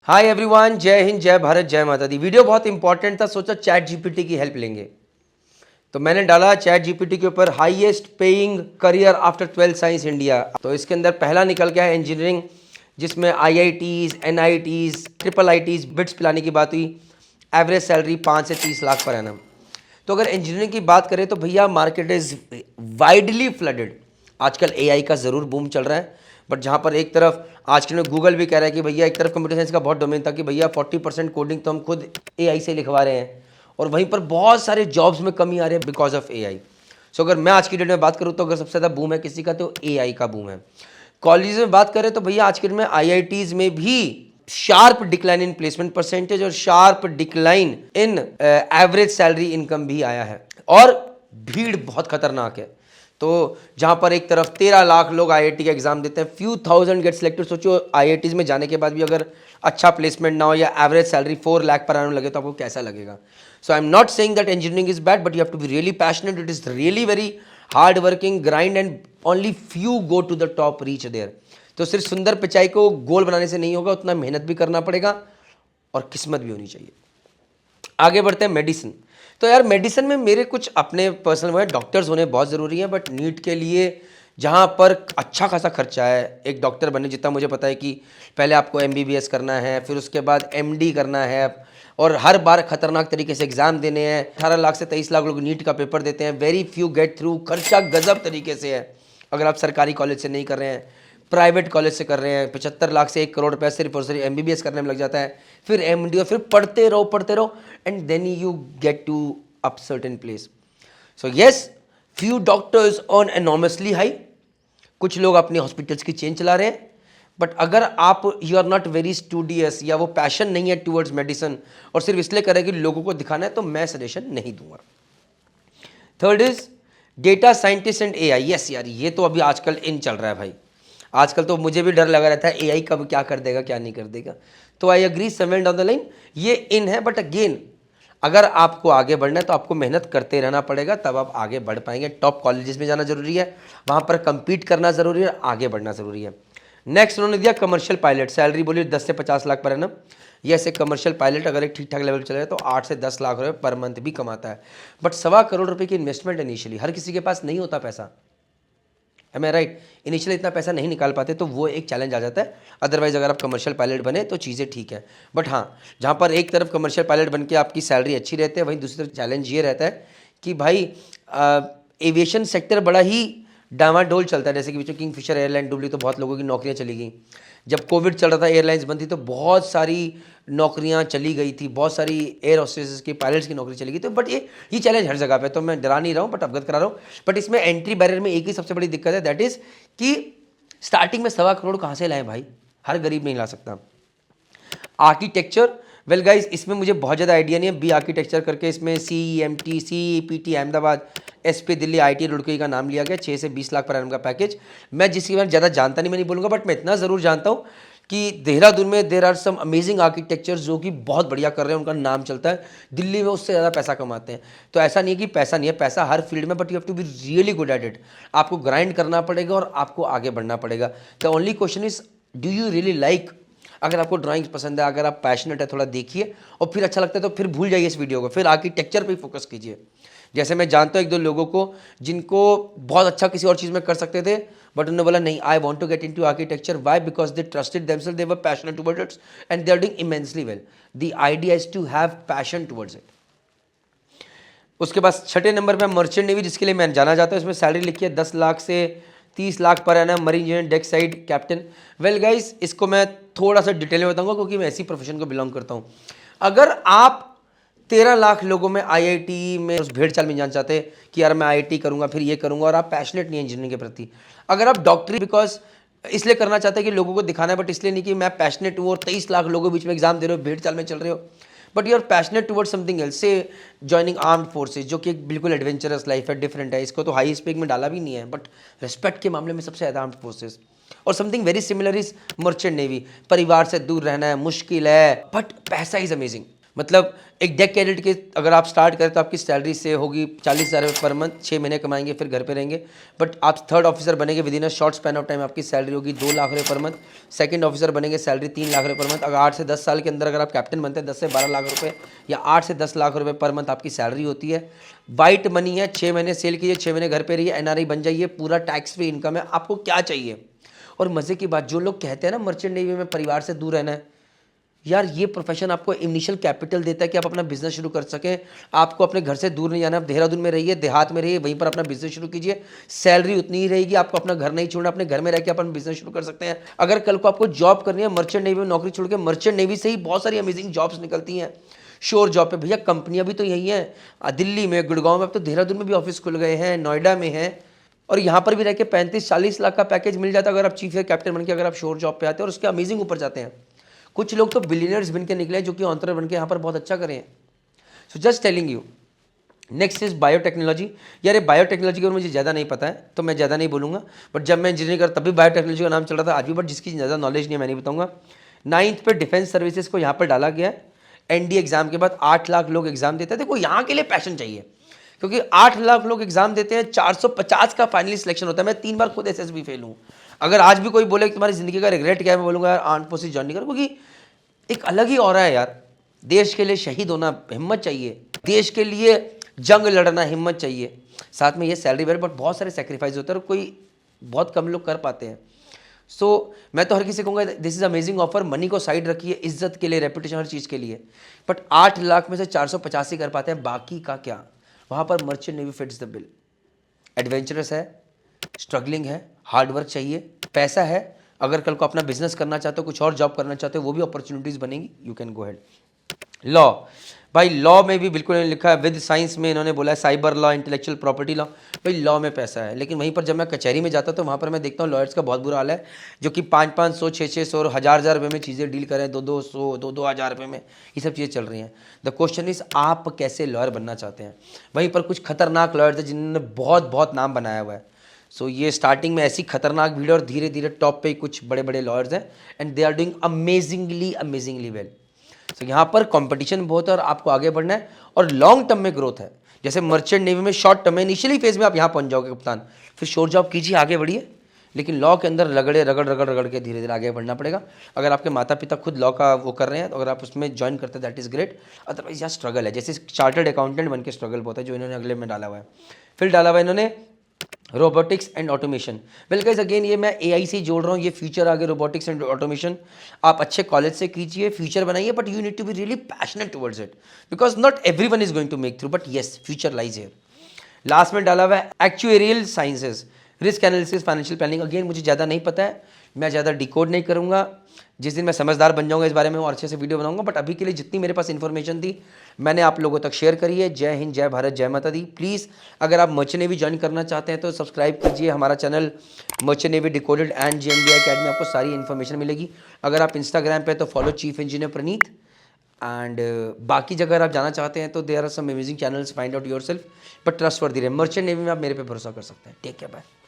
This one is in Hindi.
हाय एवरीवन, जय हिंद, जय भारत, जय माता दी। वीडियो बहुत इंपॉर्टेंट था, सोचा चैट जीपीटी की हेल्प लेंगे। तो मैंने डाला चैट जीपीटी के ऊपर highest paying career after 12 science India. तो इसके अंदर पहला निकल गया है इंजीनियरिंग, जिसमें IITs, NITs, triple ITs, bits पिलाने की बात हुई। एवरेज सैलरी 5 से 30 लाख पर एनम। तो अगर इंजीनियरिंग की बात करें तो भैया मार्केट इज वाइडली फ्लडेड। आजकल एआई का ज़रूर बूम चल रहा है, बट जहाँ पर एक तरफ आजकल में गूगल भी कह रहा है कि भैया एक तरफ कंप्यूटर साइंस का बहुत डोमेन था कि भैया 40% कोडिंग तो हम खुद एआई से लिखवा रहे हैं, और वहीं पर बहुत सारे जॉब्स में कमी आ रही है बिकॉज ऑफ एआई। सो अगर मैं आज की डेट में बात करूँ तो अगर सबसे ज़्यादा बूम है किसी का तो एआई का बूम है। कॉलेज में बात करें तो भैया आज के डेट में आईआईटीज में भी sharp decline in placement percentage और sharp decline in average salary income भी आया है, और भीड़ बहुत खतरनाक है। तो जहां पर एक तरफ 13 लाख लोग आईआईटी का एग्जाम देते हैं, फ्यू थाउजेंड गेट सिलेक्टेड। सोचो आईआईटीज में जाने के बाद भी अगर अच्छा प्लेसमेंट ना हो या एवरेज सैलरी 4 लाख पर आने लगे तो आपको कैसा लगेगा। So I am not saying that engineering is bad, but you have to be really passionate. It is really very hard working grind and only few go to the top, reach there. तो सिर्फ सुंदर पिचाई को गोल बनाने से नहीं होगा, उतना मेहनत भी करना पड़ेगा और किस्मत भी होनी चाहिए। आगे बढ़ते हैं मेडिसिन। तो यार मेडिसिन में मेरे कुछ अपने पर्सनल वो है, डॉक्टर्स होने बहुत ज़रूरी है, बट नीट के लिए जहाँ पर अच्छा खासा खर्चा है एक डॉक्टर बनने जितना मुझे पता है कि पहले आपको एमबीबीएस करना है, फिर उसके बाद एमडी करना है, और हर बार खतरनाक तरीके से एग्जाम देने हैं। 18 लाख से 23 लाख लोग नीट का पेपर देते हैं, वेरी फ्यू गेट थ्रू। खर्चा गजब तरीके से है अगर आप सरकारी कॉलेज से नहीं कर रहे हैं, प्राइवेट कॉलेज से कर रहे हैं। 75 लाख से 1 करोड़ रुपया सिर्फ और सिर्फ एमबीबीएस करने में लग जाता है, फिर एमडी, और फिर पढ़ते रहो and then you get to up certain place. So yes, few doctors earn enormously high. कुछ लोग अपने हॉस्पिटल्स की चेन चला रहे हैं, बट अगर आप you are not very studious या वो पैशन नहीं है टूवर्ड्स मेडिसिन और सिर्फ इसलिए करें कि लोगों को दिखाना है, तो मैं सजेशन नहीं दूंगा। Third is data scientist and AI. Yes यार, ये तो अभी आजकल इन चल रहा है भाई। आजकल तो मुझे भी डर लगा रहता है एआई कब क्या कर देगा क्या नहीं कर देगा। तो I agree somewhere down the line ये इन है, बट अगेन अगर आपको आगे बढ़ना है तो आपको मेहनत करते रहना पड़ेगा, तब आप आगे बढ़ पाएंगे। टॉप कॉलेजेस में जाना जरूरी है, वहाँ पर compete करना जरूरी है, आगे बढ़ना जरूरी है। नेक्स्ट उन्होंने दिया कमर्शियल पायलट। सैलरी बोली 10 से 50 लाख पर एनम। ये ऐसे कमर्शियल पायलट अगर एक ठीक ठाक लेवल पर चले तो 8 से 10 लाख रुपये पर मंथ भी कमाता है, बट 1.25 करोड़ रुपये की इन्वेस्टमेंट इनिशियली हर किसी के पास नहीं होता पैसा। एम आई राइट? इनिशियली इतना पैसा नहीं निकाल पाते, तो वो एक चैलेंज आ जाता है। अदरवाइज अगर आप कमर्शियल पायलट बने तो चीज़ें ठीक है, बट हाँ, जहाँ पर एक तरफ कमर्शियल पायलट बन के आपकी सैलरी अच्छी रहती है, वहीं दूसरी तरफ चैलेंज ये रहता है कि भाई एविएशन सेक्टर बड़ा ही डामाडोल चलता है। जैसे कि बीच में किंगफिशर एयरलाइन डूबी तो बहुत लोगों की नौकरियां चली गई। जब कोविड चल रहा था, एयरलाइंस बंद थी, तो बहुत सारी नौकरियां चली गई थी, बहुत सारी एयर होस्टेसेस की, पायलट्स की नौकरी चली गई। तो बट ये चैलेंज हर जगह पे, तो मैं डरा नहीं रहा हूँ बट अवगत करा रहा हूँ। बट इसमें एंट्री बैरियर में एक ही सबसे बड़ी दिक्कत है, दैट इज़ कि स्टार्टिंग में 1.25 करोड़ कहाँ से लाएं भाई, हर गरीब नहीं ला सकता। आर्किटेक्चर, वेल गाइज इसमें मुझे बहुत ज़्यादा आइडिया नहीं है। बी आर्किटेक्चर करके इसमें CEMT, CEPT Ahmedabad, SP Delhi, IIT Roorkee का नाम लिया गया। 6 से 20 लाख पर एनम का पैकेज। मैं जिसके बारे में ज़्यादा जानता नहीं, मैं नहीं बोलूँगा, बट मैं इतना ज़रूर जानता हूँ कि देहरादून में there are some amazing architectures जो कि बहुत बढ़िया कर रहे हैं, उनका नाम चलता है। दिल्ली में उससे ज़्यादा पैसा कमाते हैं। तो ऐसा नहीं है कि पैसा नहीं है, पैसा हर फील्ड में, but you have to be really good at it. आपको ग्राइंड करना पड़ेगा और आपको आगे बढ़ना पड़ेगा। The only question is, do you really like? अगर आपको ड्राइंग्स पसंद है, अगर आप पैशनेट है, थोड़ा देखिए, और फिर अच्छा लगता है तो फिर भूल जाइए इस वीडियो को, फिर आर्किटेक्चर पे फोकस कीजिए। जैसे मैं जानता हूँ 1-2 लोगों को जिनको बहुत अच्छा किसी और चीज़ में कर सकते थे, बट उन्होंने बोला नहीं, I want to get in to architecture. Why? Because they trusted themselves, they were passionate towards it and they are doing immensely well. The idea is to have passion towards it. उसके बाद 6ठे नंबर पे मर्चेंट नेवी, जिसके लिए मैं जाना चाहता हूँ। इसमें सैलरी लिखी है 10 लाख से 30 lakh per annum, marine engineer, deck side captain. Well guys, इसको मैं थोड़ा सा डिटेल में बताऊंगा क्योंकि मैं ऐसी प्रोफेशन को बिलोंग करता हूँ। अगर आप 13 लाख लोगों में IIT में उस भेड़ चाल में जाना चाहते हैं कि यार मैं IIT करूंगा फिर ये करूंगा, और आप पैशनेट नहीं है इंजीनियरिंग के प्रति, अगर आप डॉक्टरी बिकॉज इसलिए करना चाहते हैं कि लोगों को दिखाना है, बट इसलिए नहीं कि मैं पैशनेट हूँ, और 23 लाख लोगों के बीच में एग्जाम दे रहे हो, भेड़ चाल में चल रहे हो, but you are passionate towards something else, say joining armed forces, जो कि एक बिल्कुल एडवेंचरस लाइफ है, डिफरेंट है। इसको तो हाई स्पेक में डाला भी नहीं है, बट रिस्पेक्ट के मामले में सबसे ज़्यादा आर्म्ड फोर्सेज। और something very similar is merchant navy. परिवार से दूर रहना है, मुश्किल है, बट पैसा इज अमेजिंग। मतलब एक डेक कैडेट के अगर आप स्टार्ट करें तो आपकी सैलरी से होगी 40,000 रुपये पर मंथ, 6 महीने कमाएंगे फिर घर पे रहेंगे। बट आप थर्ड ऑफिसर बनेंगे with in a short span of time, आपकी सैलरी होगी 2 लाख रुपये पर मंथ। सेकंड ऑफिसर बनेंगे, सैलरी 3 लाख रुपये पर मंथ। अगर 8 से 10 साल के अंदर अगर आप कैप्टन बनते हैं 10 से 12 लाख रुपये या 8 से 10 लाख रुपये पर मंथ आपकी सैलरी होती है। वाइट मनी है, 6 महीने सेल कीजिए, 6 महीने घर पे रहिए, एनआरआई बन जाइए, पूरा टैक्स फ्री इनकम है। आपको क्या चाहिए? और मज़े की बात, जो लोग कहते हैं ना मर्चेंट नेवी में परिवार से दूर रहना है, यार ये प्रोफेशन आपको इनिशियल कैपिटल देता है कि आप अपना बिजनेस शुरू कर सकें। आपको अपने घर से दूर नहीं जाना, आप देहरादून में रहिए, देहात में रहिए, वहीं पर अपना बिजनेस शुरू कीजिए। सैलरी उतनी ही रहेगी, आपको अपना घर नहीं छोड़ना, अपने घर में रह के अपना बिजनेस शुरू कर सकते हैं। अगर कल को आपको जॉब करनी है मर्चेंट नेवी में नौकरी छोड़ के, मर्चेंट नेवी से ही बहुत सारी अमेजिंग जॉब्स निकलती हैं श्योर जॉब पे। भैया कंपनियां भी तो यही हैं, दिल्ली में, गुड़गांव में, अब तो देहरादून में भी ऑफिस खुल गए हैं, नोएडा में है। और यहाँ पर भी रह के 35-40 लाख का पैकेज मिल जाता है अगर आप चीफ या कैप्टन बन के अगर आप श्योर जॉब पे आते हैं और उसके अमेजिंग ऊपर जाते हैं। कुछ लोग तो बिलियनर्स बन के निकले हैं जो कि ऑन्ट्रप्रेन्योर बन के यहाँ पर बहुत अच्छा करें हैं। So just telling you. Next is biotechnology. यार ये बायोटेक्नोलॉजी के बारे में मुझे ज़्यादा नहीं पता है तो मैं ज़्यादा नहीं बोलूँगा, बट जब मैं इंजीनियरिंग कर तब भी बायोटेक्नोलॉजी का नाम चल रहा था, आज भी, बट जिसकी ज़्यादा नॉलेज नहीं है मैं नहीं बताऊँगा। 9th पे डिफेंस सर्विसेज को यहाँ पर डाला गया है। एनडी एग्जाम के बाद 8 लाख लोग एग्जाम देते हैं। देखो यहाँ के लिए पैशन चाहिए, क्योंकि 8 लाख लोग एग्जाम देते हैं, 450 का फाइनली सिलेक्शन होता है। मैं 3 बार खुद एसएसबी फेल हूँ। अगर आज भी कोई बोले कि तुम्हारी जिंदगी का रिग्रेट क्या है, मैं बोलूँगा यार आर्म्ड फोर्सेस ज्वाइन नहीं करो, क्योंकि एक अलग ही ऑरा है यार। देश के लिए शहीद होना हिम्मत चाहिए, देश के लिए जंग लड़ना हिम्मत चाहिए, साथ में ये सैलरी वेल, बट बहुत सारे सेक्रीफाइस होते हैं और कोई बहुत कम लोग कर पाते हैं। सो मैं तो हर किसी को कहूँगा this is amazing offer. Money को साइड रखिए, इज्जत के लिए, रेपुटेशन, हर चीज़ के लिए। बट 8 लाख में से 485 कर पाते हैं, बाकी का क्या? वहाँ पर merchant navy fits the bill. Adventurous है, स्ट्रगलिंग है, हार्डवर्क चाहिए, पैसा है। अगर कल को अपना बिजनेस करना चाहते हो, कुछ और जॉब करना चाहते हो, वो भी अपॉर्चुनिटीज़ बनेंगी, you can go head. Law, भाई लॉ में भी बिल्कुल नहीं लिखा है। विद साइंस में इन्होंने बोला है cyber law, intellectual property law. भाई लॉ में पैसा है, लेकिन वहीं पर जब मैं कचहरी में जाता तो वहाँ पर मैं देखता हूँ लॉयर्स का बहुत बुरा हाल है, जो कि 500-500, 600 और 1000 रुपये में चीज़ें डील करें, 200, 2-2 हज़ार रुपये में ये सब चीज़ें चल रही हैं। द क्वेश्चन इज आप कैसे लॉयर बनना चाहते हैं। वहीं पर कुछ खतरनाक लॉयर्स हैं जिन्होंने बहुत बहुत नाम बनाया हुआ है। सो ये स्टार्टिंग में ऐसी खतरनाक भीड़ और धीरे धीरे टॉप पे कुछ बड़े बड़े लॉयर्स हैं and they are doing amazingly well. So यहाँ पर कंपटीशन बहुत है और आपको आगे बढ़ना है और लॉन्ग टर्म में ग्रोथ है। जैसे मर्चेंट नेवी में शॉर्ट टर्म में इनिशियली फेज में आप यहाँ पहुँच जाओगे कप्तान, फिर शोर जॉब कीजिए, आगे बढ़िए, लेकिन लॉ के अंदर रगड़ के धीरे धीरे आगे बढ़ना पड़ेगा। अगर आपके माता पिता खुद लॉ का वो कर रहे हैं तो अगर आप उसमें ज्वाइन करते हैं दैट इज़ ग्रेट, अदरवाइज यहाँ स्ट्रगल है। जैसे चार्टर्ड अकाउंटेंट बन के स्ट्रगल बहुत है जो इन्होंने अगले में डाला हुआ है। फिर डाला हुआ है इन्होंने robotics and automation. Well guys again ये मैं एआई से जोड़ रहा हूँ, ये फ्यूचर आगे रोबोटिक्स एंड ऑटोमेशन। आप अच्छे कॉलेज से कीजिए, फ्यूचर बनाइए, but you need to be really passionate towards it, because not everyone is going to make through, but yes future lies here. Last में डाला हुआ है actuarial sciences, risk analysis, financial planning. Again मुझे ज़्यादा नहीं पता है, मैं ज़्यादा डिकोड नहीं करूँगा। जिस दिन मैं समझदार बन जाऊँगा इस बारे में और अच्छे से वीडियो बनाऊँगा, बट अभी के लिए जितनी मेरे पास इन्फॉर्मेशन थी मैंने आप लोगों तक शेयर करी है। जय हिंद, जय भारत, जय माता दी। प्लीज़ अगर आप मर्चेंट नेवी ज्वाइन करना चाहते हैं तो सब्सक्राइब कीजिए हमारा channel merchant navy decoded and GMBI academy, आपको सारी इन्फॉर्मेशन मिलेगी। अगर आप इंस्टाग्राम पे तो follow chief engineer Praneet and बाकी जगह अगर आप जाना चाहते हैं तो there are some amazing channels, find out yourself, but trustworthy रहे। मर्चेंट नेवी में आप मेरे पे भरोसा कर सकते हैं। Take care, bye.